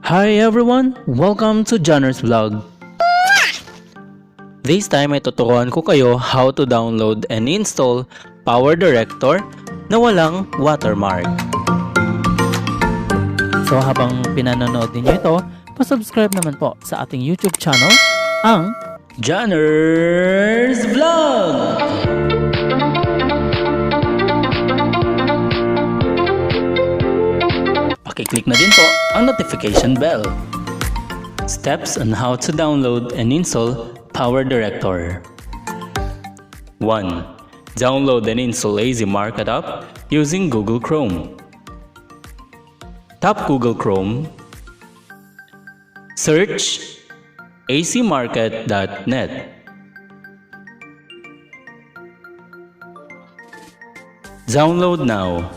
Hi everyone! Welcome to Johnner's Vlog. This time ay tuturuan ko kayo how to download and install Powerdirector na walang watermark. So habang pinanonood ninyo ito, pa-subscribe naman po sa ating YouTube channel, ang Johnner's Vlog! Pakiclick na din po ang notification bell. Steps on how to download and install Powerdirector. 1. Download and install AC Market app using Google Chrome. Tap Google Chrome. Search acmarket.net. Download now.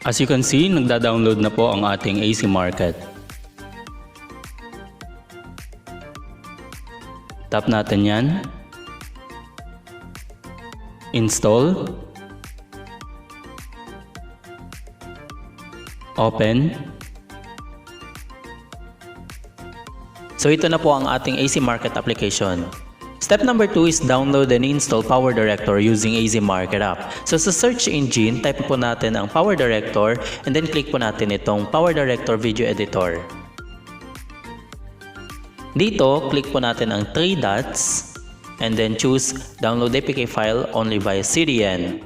As you can see, nagda-download na po ang ating AC Market. Tap natin yan. Install. Open. So ito na po ang ating AC Market application. Step number 2 is download and install Powerdirector using AC Market app. So sa search engine, type po natin ang Powerdirector and then click po natin itong Powerdirector Video Editor. Dito, click po natin ang 3 dots and then choose download APK file only via CDN.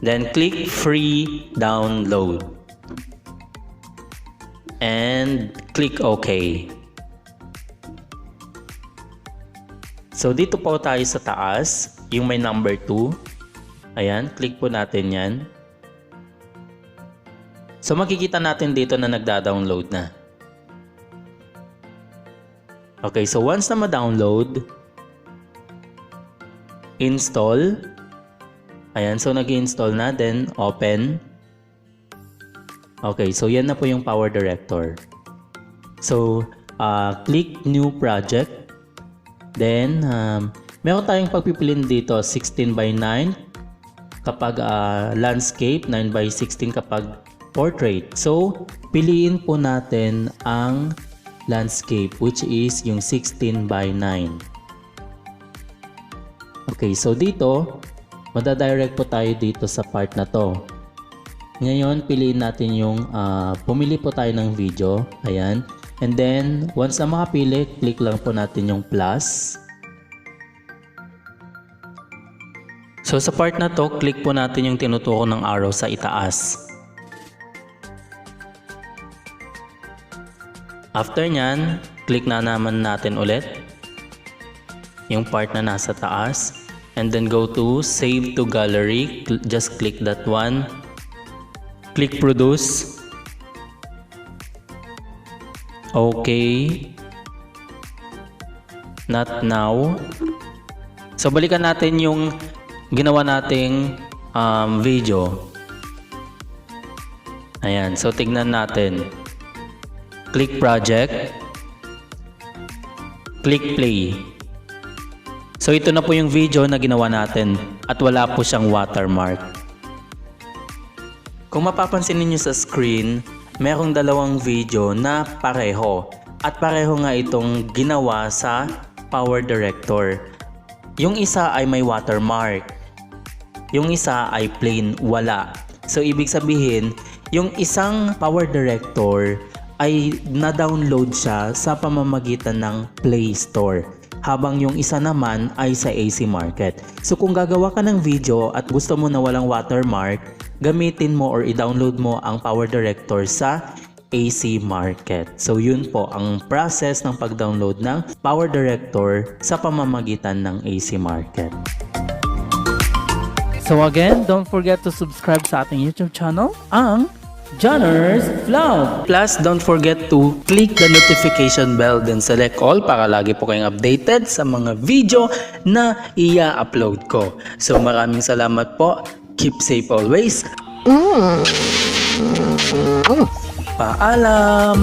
Then click free download and click OK. So dito po tayo sa taas, yung may number 2. Ayan, click po natin yan. So makikita natin dito na nagda-download na. Okay, so once na ma-download, install. Ayan, so nag-install na, then open. Okay, so yan na po yung Powerdirector. So, click new project. Then, meron tayong pagpipiliin dito, 16 by 9 kapag landscape, 9 by 16 kapag portrait. So, piliin po natin ang landscape, which is yung 16 by 9. Okay, so dito, madadirect po tayo dito sa part na to. Ngayon, piliin natin yung, pumili po tayo ng video. Ayan. And then, once na makapili, click lang po natin yung plus. So, sa part na to, click po natin yung tinuturo ng arrow sa itaas. After nyan, click na naman natin ulit yung part na nasa taas. And then go to Save to Gallery. Just click that one. Click Produce. Okay. Not now. So balikan natin yung ginawa nating video. Ayan. So tignan natin. Click Project. Click Play. So ito na po yung video na ginawa natin at wala po siyang watermark. Kung mapapansin niyo sa screen, merong dalawang video na pareho at pareho nga itong ginawa sa Powerdirector. Yung isa ay may watermark, yung isa ay plain wala. So ibig sabihin, yung isang Powerdirector ay na-download siya sa pamamagitan ng Play Store, habang yung isa naman ay sa AC Market. So kung gagawa ka ng video at gusto mo na walang watermark, gamitin mo or i-download mo ang Powerdirector sa AC Market. So yun po ang process ng pag-download ng Powerdirector sa pamamagitan ng AC Market. So again, don't forget to subscribe sa ating YouTube channel, ang Johnner's Vlog. Plus, don't forget to click the notification bell then select all para lagi po kayong updated sa mga video na i-upload ko. So maraming salamat po. Keep safe always. Paalam!